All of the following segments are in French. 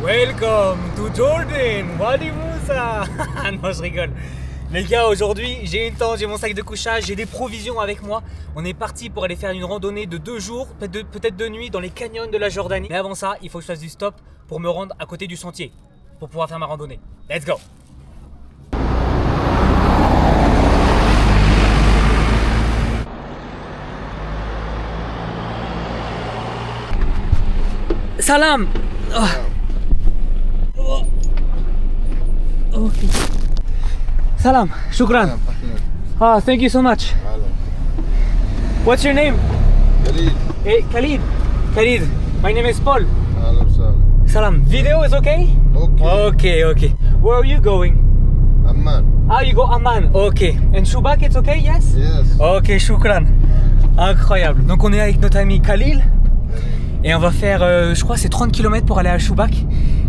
Welcome to Jordan, Wadi Moussa. Non, je rigole. Les gars, aujourd'hui, j'ai une tente, j'ai mon sac de couchage, j'ai des provisions avec moi. On est parti pour aller faire une randonnée de 2 jours, peut-être 2 nuits dans les canyons de la Jordanie. Mais avant ça, il faut que je fasse du stop pour me rendre à côté du sentier pour pouvoir faire ma randonnée. Let's go. Salam. Okay. Salam, shukran. Thank you so much. What's your name? Khalid. Hey, Khalid. Khalid. My name is Paul. Hello, Salam. Salam. Video is okay? Okay. Where are you going? Amman. You go Amman. Okay. And Shubak, it's okay? Yes? Yes. Ok, shukran. Incroyable. Donc on est avec notre ami Khalil. Et on va faire, je crois, c'est 30 km pour aller à Shubak.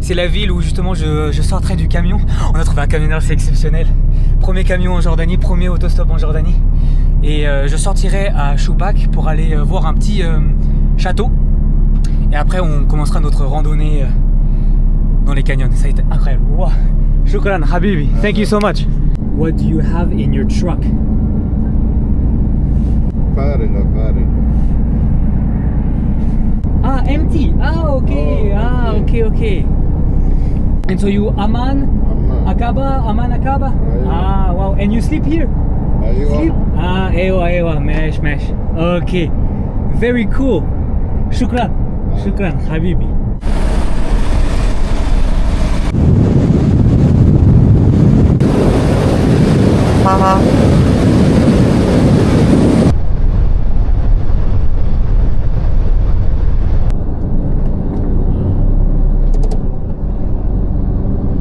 C'est la ville où justement je sortirai du camion. On a trouvé un camionneur, c'est exceptionnel. Premier camion en Jordanie, premier autostop en Jordanie. Et je sortirai à Shubak pour aller voir un petit château. Et après on commencera notre randonnée dans les canyons. Ça a été incroyable. Wow. Shukran, Habibi. Thank you so much. What do you have in your truck? Faring. Empty. Okay. Okay. And so you Amman, Aqaba. Wow. And you sleep here? Sleep? Ewa. Mesh. Okay. Very cool. Shukran, Habibi.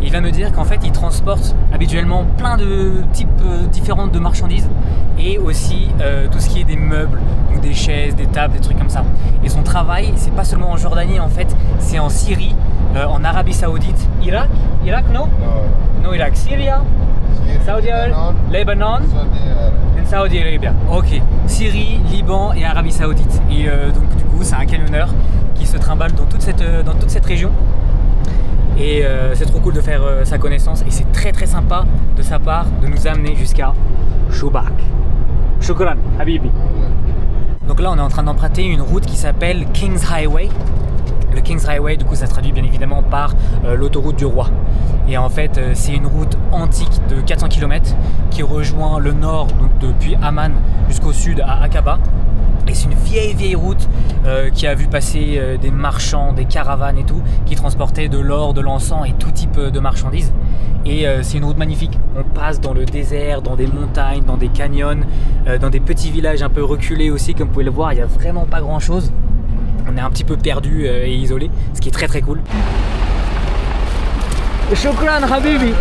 Il va me dire qu'en fait il transporte habituellement plein de types différents de marchandises et aussi tout ce qui est des meubles, donc des chaises, des tables, des trucs comme ça. Et son travail, c'est pas seulement en Jordanie en fait, c'est en Syrie, en Arabie Saoudite, Irak non? No, Irak, Syria, Saudi Arabia, Lebanon, et Saudi Arabia. Ok, Syrie, Liban et Arabie Saoudite. Et donc du coup c'est un camionneur qui se trimballe dans toute cette région. Et c'est trop cool de faire sa connaissance et c'est très sympa de sa part de nous amener jusqu'à Shubak. Shukran, Habibi. Donc là on est en train d'emprunter une route qui s'appelle King's Highway. Le King's Highway, du coup ça se traduit bien évidemment par l'autoroute du roi. Et en fait c'est une route antique de 400 km qui rejoint le nord, donc depuis Amman jusqu'au sud à Aqaba. Et c'est une vieille route qui a vu passer des marchands, des caravanes et tout, qui transportaient de l'or, de l'encens et tout type de marchandises. Et c'est une route magnifique. On passe dans le désert, dans des montagnes, dans des canyons, dans des petits villages un peu reculés aussi, comme vous pouvez le voir, il n'y a vraiment pas grand chose. On est un petit peu perdu et isolé, ce qui est très cool. Shukran, Habibi.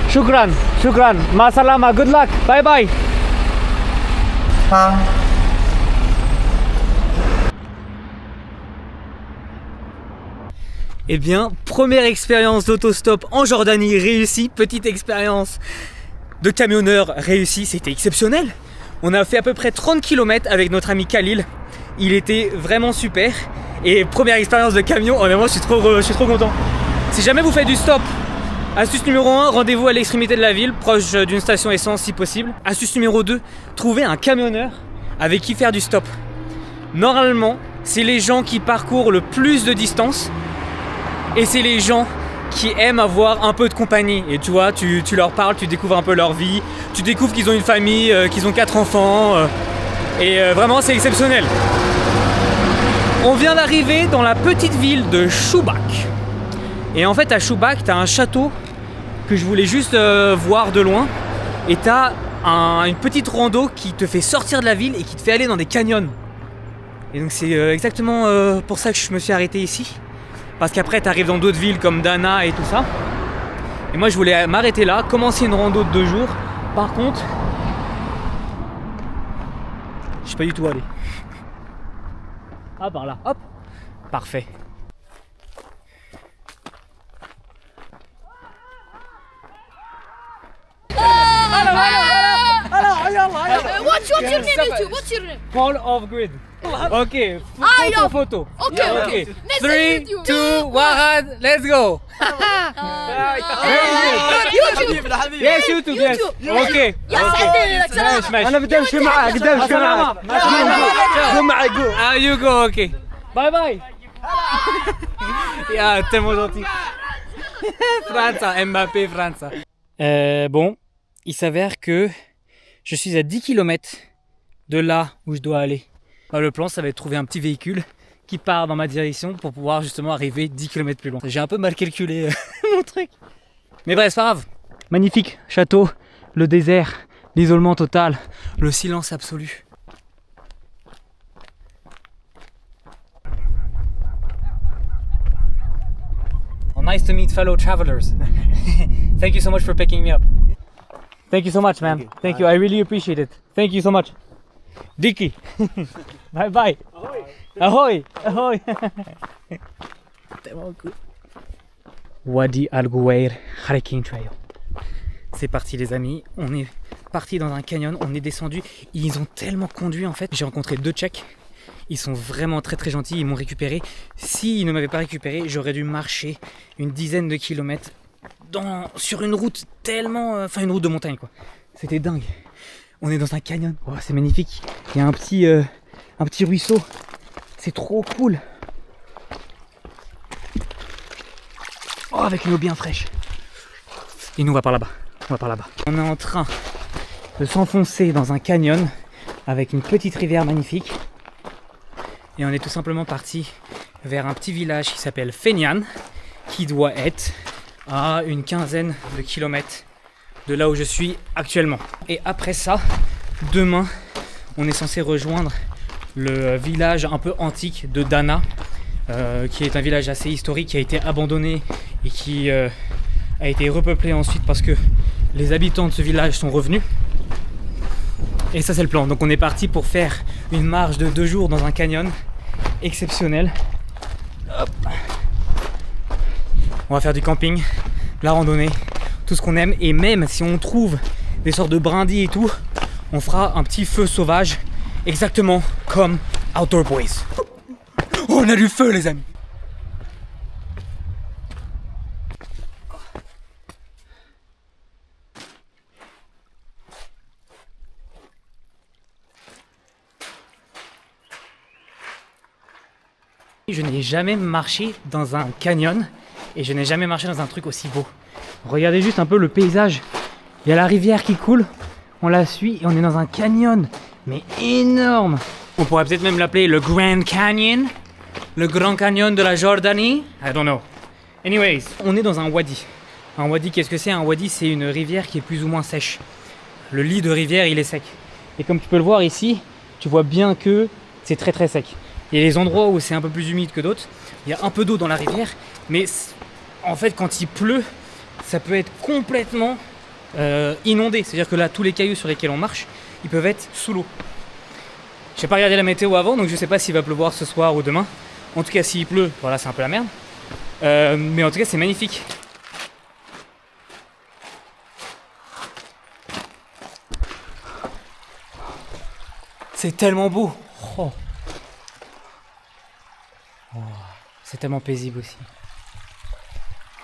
Shukran. Ma salama, good luck. Bye. Eh bien, première expérience d'autostop en Jordanie réussie, petite expérience de camionneur réussie, c'était exceptionnel. On a fait à peu près 30 km avec notre ami Khalil, il était vraiment super. Et première expérience de camion, honnêtement je suis trop content. Si jamais vous faites du stop, astuce numéro 1, rendez-vous à l'extrémité de la ville, proche d'une station essence si possible. Astuce numéro 2, trouvez un camionneur avec qui faire du stop. Normalement, c'est les gens qui parcourent le plus de distance et c'est les gens qui aiment avoir un peu de compagnie. Et tu vois, tu leur parles, tu découvres un peu leur vie, tu découvres qu'ils ont une famille, qu'ils ont 4 enfants et vraiment c'est exceptionnel. On vient d'arriver dans la petite ville de Shubak. Et en fait à Shubak, t'as un château que je voulais juste voir de loin. Et t'as une petite rando qui te fait sortir de la ville et qui te fait aller dans des canyons. Et donc c'est exactement pour ça que je me suis arrêté ici. Parce qu'après t'arrives dans d'autres villes comme Dana et tout ça. Et moi je voulais m'arrêter là, commencer une rando de 2 jours. Par contre, je sais pas du tout où aller. Ah par là, hop. Parfait. What's your name, YouTube? What's your name? Paul of Grid. Ok, yeah. photo. Okay, Ok. okay. 3, 2, 1, let's go. YouTube. Yes, YouTube, yes. Ok. انا بدي امشي معك بدي امشي معك جو معك جو Ah, you go, ok. Bye bye. Ah, tellement gentil. Franza, Mbappé, Franza. Bon, il s'avère que je suis à 10 km de là où je dois aller. Le plan, ça va être trouver un petit véhicule qui part dans ma direction pour pouvoir justement arriver 10 km plus loin. J'ai un peu mal calculé mon truc. Mais bref, c'est pas grave. Magnifique château, le désert, l'isolement total, le silence absolu. Well, nice to meet fellow travelers. Thank you so much for picking me up. Thank you so much, man. Thank you. I really appreciate it. Thank you so much. Dicky. Bye bye. Ahoy. Ahoy. Tellement cool. Wadi Al Gouair Hiking Trail. C'est parti les amis, on est parti dans un canyon, on est descendu, ils ont tellement conduit en fait, j'ai rencontré 2 Tchèques, ils sont vraiment très très gentils, ils m'ont récupéré. S'ils ne m'avaient pas récupéré, j'aurais dû marcher une dizaine de kilomètres sur une route tellement... Enfin une route de montagne quoi, c'était dingue. On est dans un canyon, oh, c'est magnifique, il y a un petit ruisseau, c'est trop cool. Oh, avec une eau bien fraîche. Et nous on va par là-bas, on va par là-bas. On est en train de s'enfoncer dans un canyon avec une petite rivière magnifique. Et on est tout simplement parti vers un petit village qui s'appelle Fenian, qui doit être à une quinzaine de kilomètres de là où je suis actuellement. Et après ça, demain, on est censé rejoindre le village un peu antique de Dana, qui est un village assez historique, qui a été abandonné et qui a été repeuplé ensuite parce que les habitants de ce village sont revenus. Et ça c'est le plan, donc on est parti pour faire une marche de 2 jours dans un canyon exceptionnel. Hop. On va faire du camping, de la randonnée, tout ce qu'on aime, et même si on trouve des sortes de brindilles et tout, on fera un petit feu sauvage, exactement comme Outdoor Boys. Oh, on a du feu les amis. Je n'ai jamais marché dans un canyon et je n'ai jamais marché dans un truc aussi beau. Regardez juste un peu le paysage. Il y a la rivière qui coule, on la suit et on est dans un canyon, mais énorme. On pourrait peut-être même l'appeler le Grand Canyon, le Grand Canyon de la Jordanie. I don't know. Anyways, on est dans un wadi. Un wadi, qu'est-ce que c'est? Un wadi, c'est une rivière qui est plus ou moins sèche. Le lit de rivière, il est sec. Et comme tu peux le voir ici, tu vois bien que c'est très très sec. Il y a des endroits où c'est un peu plus humide que d'autres. Il y a un peu d'eau dans la rivière, mais en fait, quand il pleut, ça peut être complètement inondé. C'est-à-dire que là, tous les cailloux sur lesquels on marche, ils peuvent être sous l'eau. Je n'ai pas regardé la météo avant, donc je ne sais pas s'il va pleuvoir ce soir ou demain. En tout cas, s'il pleut, voilà, c'est un peu la merde. Mais en tout cas, c'est magnifique. C'est tellement beau. Oh. Oh, c'est tellement paisible aussi.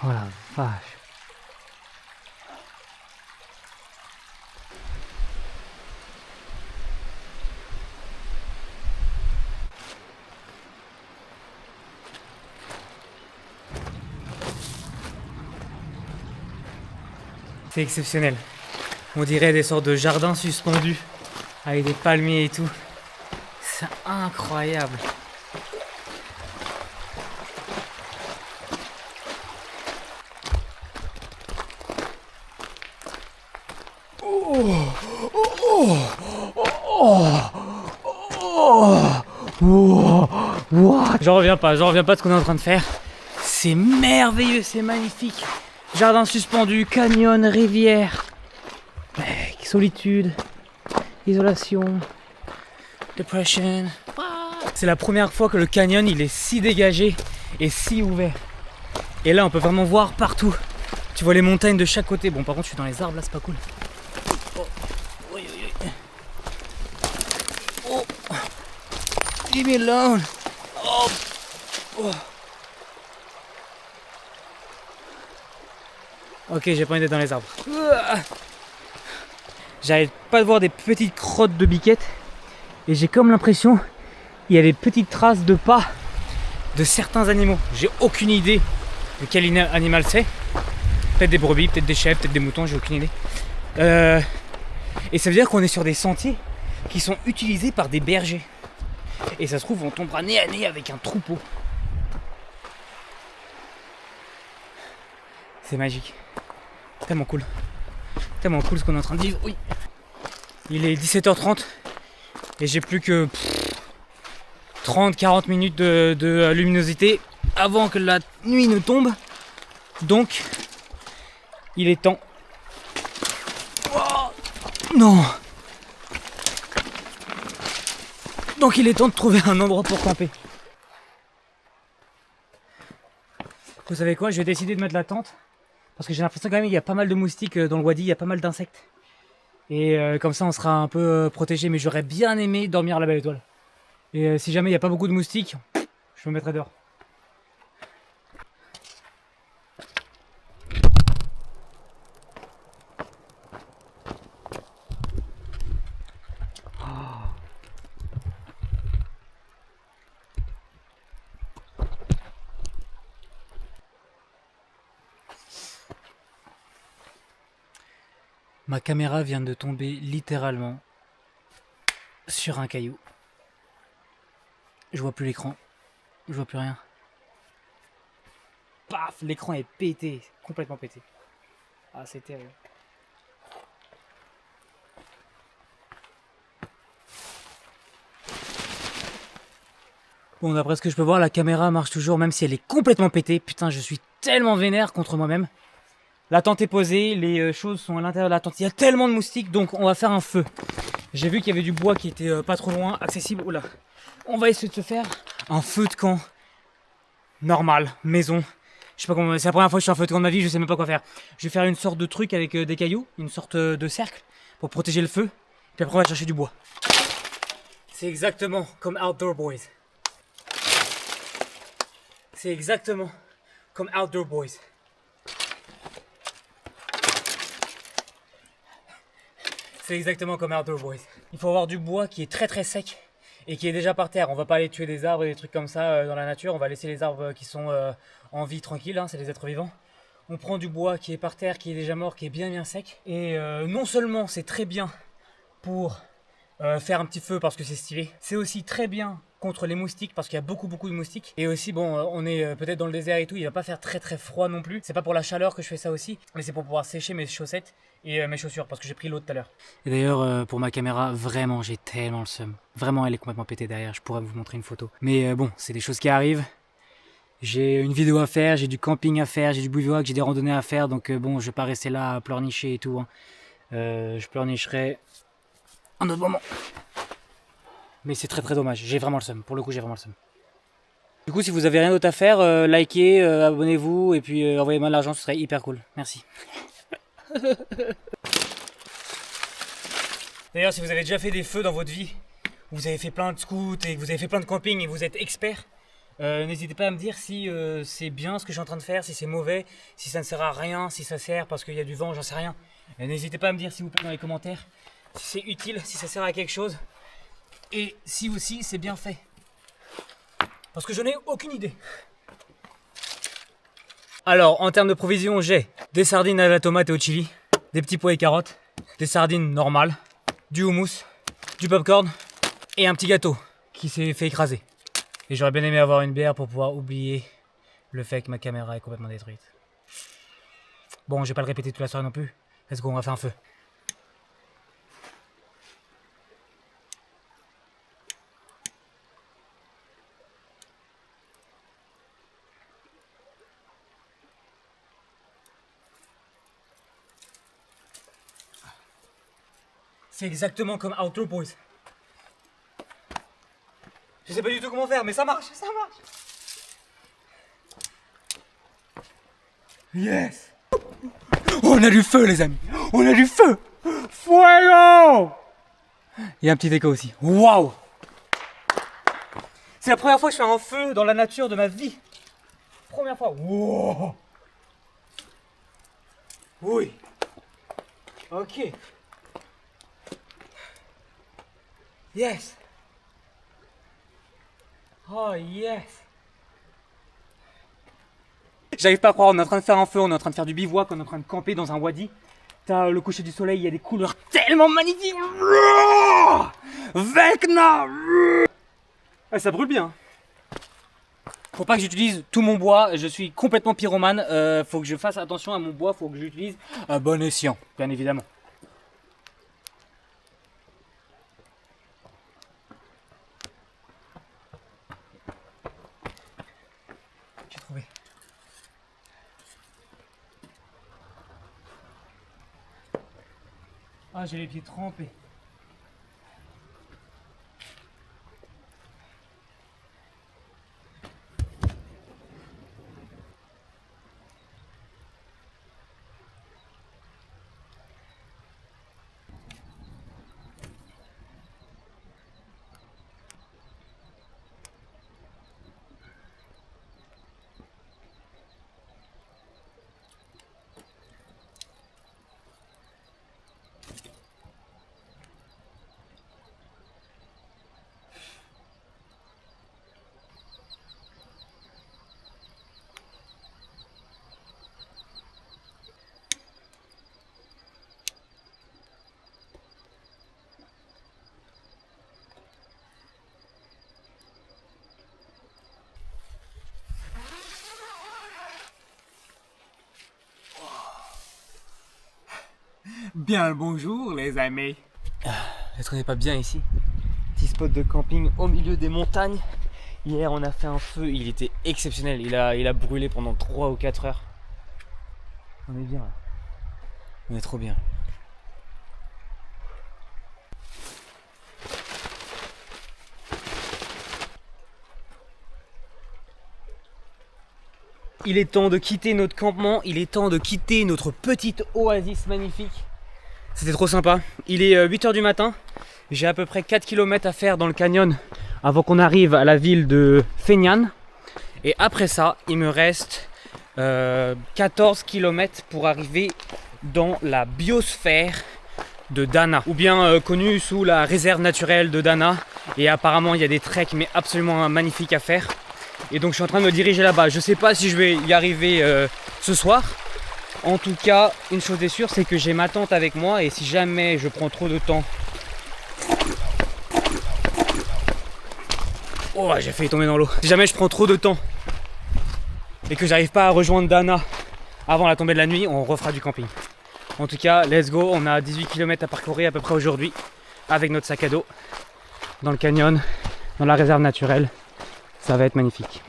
Oh la vache. C'est exceptionnel. On dirait des sortes de jardins suspendus avec des palmiers et tout. C'est incroyable. J'en reviens pas de ce qu'on est en train de faire. C'est merveilleux, c'est magnifique. Jardin suspendu, canyon, rivière. Mec, solitude, isolation, depression. C'est la première fois que le canyon il est si dégagé et si ouvert. Et là on peut vraiment voir partout. Tu vois les montagnes de chaque côté. Bon par contre je suis dans les arbres là, c'est pas cool. Leave me alone. Oh. Oh. Ok, j'ai pas envie d'être dans les arbres. J'arrête pas de voir des petites crottes de biquettes. Et j'ai comme l'impression il y a des petites traces de pas de certains animaux. J'ai aucune idée de quel animal c'est. Peut-être des brebis, peut-être des chèvres, peut-être des moutons, j'ai aucune idée. Et ça veut dire qu'on est sur des sentiers qui sont utilisés par des bergers. Et ça se trouve, on tombera nez à nez avec un troupeau. C'est magique. Tellement cool. Tellement cool ce qu'on est en train de vivre. Oui. Il est 17h30 et j'ai plus que 30-40 minutes de luminosité avant que la nuit ne tombe. Donc, il est temps. Oh, non. Donc il est temps de trouver un endroit pour camper. Vous savez quoi, je vais décider de mettre la tente. Parce que j'ai l'impression quand même qu'il y a pas mal de moustiques dans le wadi, il y a pas mal d'insectes. Et comme ça on sera un peu protégé, mais j'aurais bien aimé dormir à la belle étoile. Et si jamais il n'y a pas beaucoup de moustiques, je me mettrai dehors. Ma caméra vient de tomber littéralement sur un caillou. Je vois plus l'écran, je vois plus rien. Paf, l'écran est pété, complètement pété. Ah, c'est terrible. Bon, d'après ce que je peux voir, la caméra marche toujours, même si elle est complètement pétée. Putain, je suis tellement vénère contre moi-même. La tente est posée, les choses sont à l'intérieur de la tente. Il y a tellement de moustiques, donc on va faire un feu. J'ai vu qu'il y avait du bois qui était pas trop loin, accessible. Oula. On va essayer de se faire un feu de camp normal, maison. Je sais pas comment. C'est la première fois que je fais un feu de camp de ma vie, je sais même pas quoi faire. Je vais faire une sorte de truc avec des cailloux, une sorte de cercle pour protéger le feu. Puis après on va chercher du bois. C'est exactement comme Outdoor Boys. C'est exactement comme Outdoor Boys. C'est exactement comme Outdoor Boys. Il faut avoir du bois qui est très très sec et qui est déjà par terre. On va pas aller tuer des arbres et des trucs comme ça dans la nature. On va laisser les arbres qui sont en vie tranquilles, hein, c'est des êtres vivants. On prend du bois qui est par terre, qui est déjà mort, qui est bien sec. Et non seulement c'est très bien pour faire un petit feu parce que c'est stylé, c'est aussi très bien contre les moustiques parce qu'il y a beaucoup de moustiques. Et aussi bon, on est peut-être dans le désert et tout, il va pas faire très froid non plus. C'est pas pour la chaleur que je fais ça aussi, mais c'est pour pouvoir sécher mes chaussettes et mes chaussures parce que j'ai pris l'eau tout à l'heure. Et d'ailleurs pour ma caméra, vraiment j'ai tellement le seum. Vraiment elle est complètement pétée derrière, je pourrais vous montrer une photo. Mais bon, c'est des choses qui arrivent. J'ai une vidéo à faire, j'ai du camping à faire, j'ai du bivouac, j'ai des randonnées à faire. Donc bon, je vais pas rester là à pleurnicher et tout. Hein. Je pleurnicherai un autre moment. Mais c'est très dommage, j'ai vraiment le seum, pour le coup j'ai vraiment le seum. Du coup si vous avez rien d'autre à faire, likez, abonnez-vous et puis envoyez-moi de l'argent, ce serait hyper cool, merci. D'ailleurs si vous avez déjà fait des feux dans votre vie, vous avez fait plein de scouts et vous avez fait plein de camping et vous êtes expert, n'hésitez pas à me dire si c'est bien ce que je suis en train de faire, si c'est mauvais, si ça ne sert à rien, si ça sert parce qu'il y a du vent, j'en sais rien. N'hésitez pas à me dire s'il vous plaît dans les commentaires si c'est utile, si ça sert à quelque chose. Et si aussi c'est bien fait. Parce que je n'ai aucune idée. Alors en termes de provisions, j'ai des sardines à la tomate et au chili, des petits pois et carottes, des sardines normales, du houmous, du popcorn et un petit gâteau qui s'est fait écraser. Et j'aurais bien aimé avoir une bière pour pouvoir oublier le fait que ma caméra est complètement détruite. Bon, je vais pas le répéter toute la soirée non plus. Let's go, on va faire un feu. C'est exactement comme Outdoor Boys. Je sais pas du tout comment faire, mais ça marche, ça marche. Yes. On a du feu les amis, on a du feu. Fuego. Il y a un petit écho aussi. Waouh. C'est la première fois que je fais un feu dans la nature de ma vie. Première fois. Wow. Oui. Ok. Yes. Oh yes. J'arrive pas à croire, on est en train de faire un feu, on est en train de faire du bivouac, on est en train de camper dans un wadi. T'as le coucher du soleil, il y a des couleurs tellement magnifiques. Vecna. Ah, ça brûle bien. Faut pas que j'utilise tout mon bois, je suis complètement pyromane. Faut que je fasse attention à mon bois, faut que j'utilise à bon escient, bien évidemment. J'ai trouvé. Ah, j'ai les pieds trempés. Bien le bonjour les amis. Est-ce qu'on n'est pas bien ici? Petit spot de camping au milieu des montagnes. Hier on a fait un feu, il était exceptionnel, il a brûlé pendant 3 ou 4 heures. On est bien là. On est trop bien. Il est temps de quitter notre campement, il est temps de quitter notre petite oasis magnifique. C'était trop sympa. Il est 8 h du matin. J'ai à peu près 4 km à faire dans le canyon avant qu'on arrive à la ville de Fenian. Et après ça, il me reste 14 km pour arriver dans la biosphère de Dana, ou bien connue sous la réserve naturelle de Dana. Et apparemment, il y a des treks mais absolument magnifiques à faire. Et donc je suis en train de me diriger là-bas. Je sais pas si je vais y arriver ce soir. En tout cas, une chose est sûre, c'est que j'ai ma tente avec moi. Et si jamais je prends trop de temps... Oh, j'ai failli tomber dans l'eau. Si jamais je prends trop de temps et que j'arrive pas à rejoindre Dana avant la tombée de la nuit, on refera du camping. En tout cas, let's go. On a 18 km à parcourir à peu près aujourd'hui avec notre sac à dos dans le canyon, dans la réserve naturelle. Ça va être magnifique.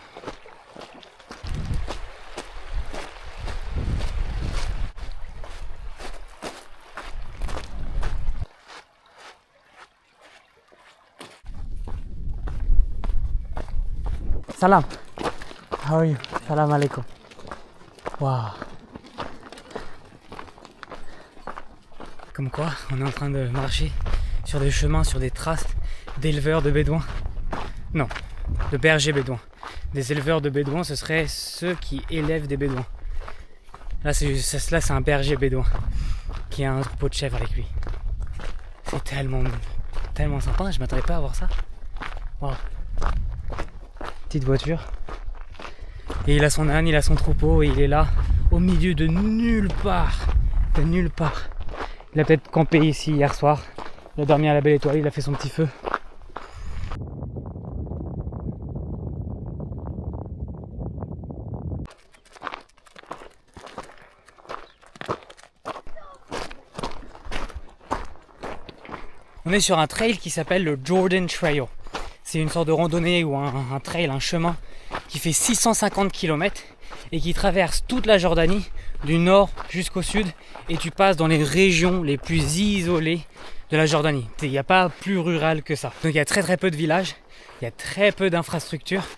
Salam. How are you? Salam alaikum. Wow. Comme quoi, on est en train de marcher sur des chemins, sur des traces d'éleveurs de bédouins. Non, de bergers bédouins. Des éleveurs de bédouins, ce seraient ceux qui élèvent des bédouins. Là, c'est un berger bédouin qui a un troupeau de chèvres avec lui. C'est tellement sympa, je m'attendais pas à voir ça. Wow. Petite voiture. Et il a son âne, il a son troupeau et il est là, au milieu de nulle part. De nulle part. Il a peut-être campé ici hier soir. Il a dormi à la Belle Étoile, il a fait son petit feu. On est sur un trail qui s'appelle le Jordan Trail. C'est une sorte de randonnée ou un trail, un chemin qui fait 650 km et qui traverse toute la Jordanie du nord jusqu'au sud et tu passes dans les régions les plus isolées de la Jordanie. Il n'y a pas plus rural que ça. Donc il y a très peu de villages, il y a très peu d'infrastructures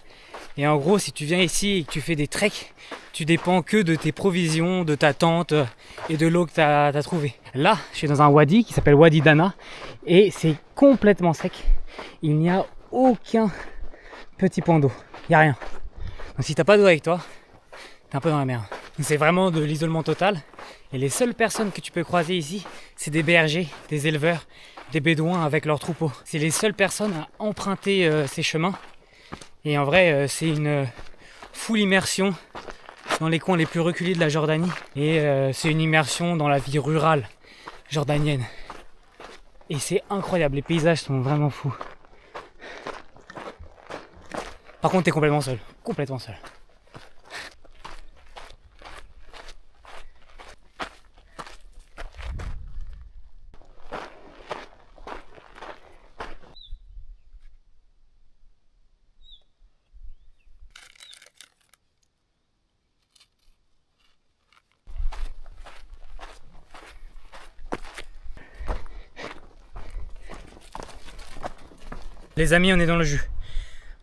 et en gros si tu viens ici et que tu fais des treks, tu dépends que de tes provisions, de ta tente et de l'eau que tu as trouvé. Là, je suis dans un wadi qui s'appelle Wadi Dana et c'est complètement sec. Il n'y a aucun petit point d'eau, il n'y a rien. Donc si t'as pas d'eau avec toi, t'es un peu dans la merde. C'est vraiment de l'isolement total. Et les seules personnes que tu peux croiser ici, c'est des bergers, des éleveurs, des bédouins avec leurs troupeaux. C'est les seules personnes à emprunter ces chemins. Et en vrai, c'est une full immersion dans les coins les plus reculés de la Jordanie. Et c'est une immersion dans la vie rurale jordanienne. Et c'est incroyable, les paysages sont vraiment fous. Par contre, t'es complètement seul, complètement seul. Les amis, on est dans le jus.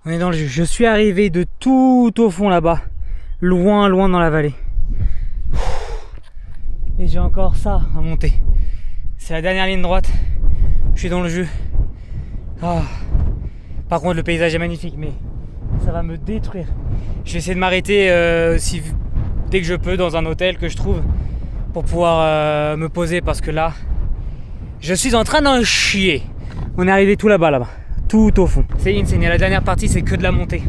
On est dans le jus. Je suis arrivé de tout au fond là-bas. Loin, loin dans la vallée. Et j'ai encore ça à monter. C'est la dernière ligne droite. Je suis dans le jus. Ah. Par contre, le paysage est magnifique, mais ça va me détruire. Je vais essayer de m'arrêter dès que je peux dans un hôtel que je trouve pour pouvoir me poser parce que là, je suis en train d'en chier. On est arrivé tout là-bas. Tout au fond. C'est insane. La dernière partie, c'est que de la montée.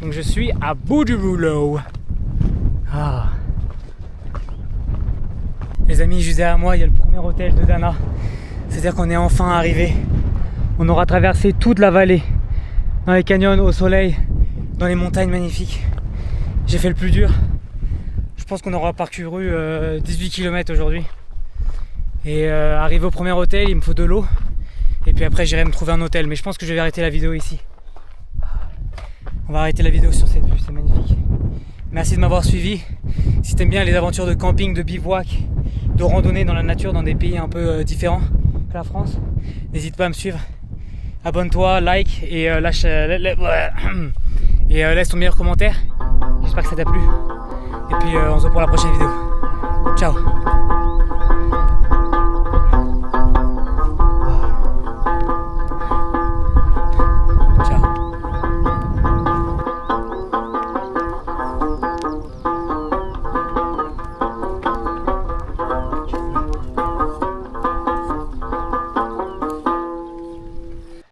Donc je suis à bout du rouleau. Ah. Les amis, juste derrière moi, il y a le premier hôtel de Dana. C'est-à-dire qu'on est enfin arrivé. On aura traversé toute la vallée, dans les canyons, au soleil, dans les montagnes magnifiques. J'ai fait le plus dur. Je pense qu'on aura parcouru 18 km aujourd'hui. Et arrivé au premier hôtel, il me faut de l'eau. Et puis après j'irai me trouver un hôtel, mais je pense que je vais arrêter la vidéo ici. On va arrêter la vidéo sur cette vue, c'est magnifique. Merci de m'avoir suivi. Si t'aimes bien les aventures de camping, de bivouac, de randonnée dans la nature dans des pays un peu différents que la France, n'hésite pas à me suivre. Abonne-toi, like et laisse ton meilleur commentaire. J'espère que ça t'a plu. Et puis on se voit pour la prochaine vidéo. Ciao.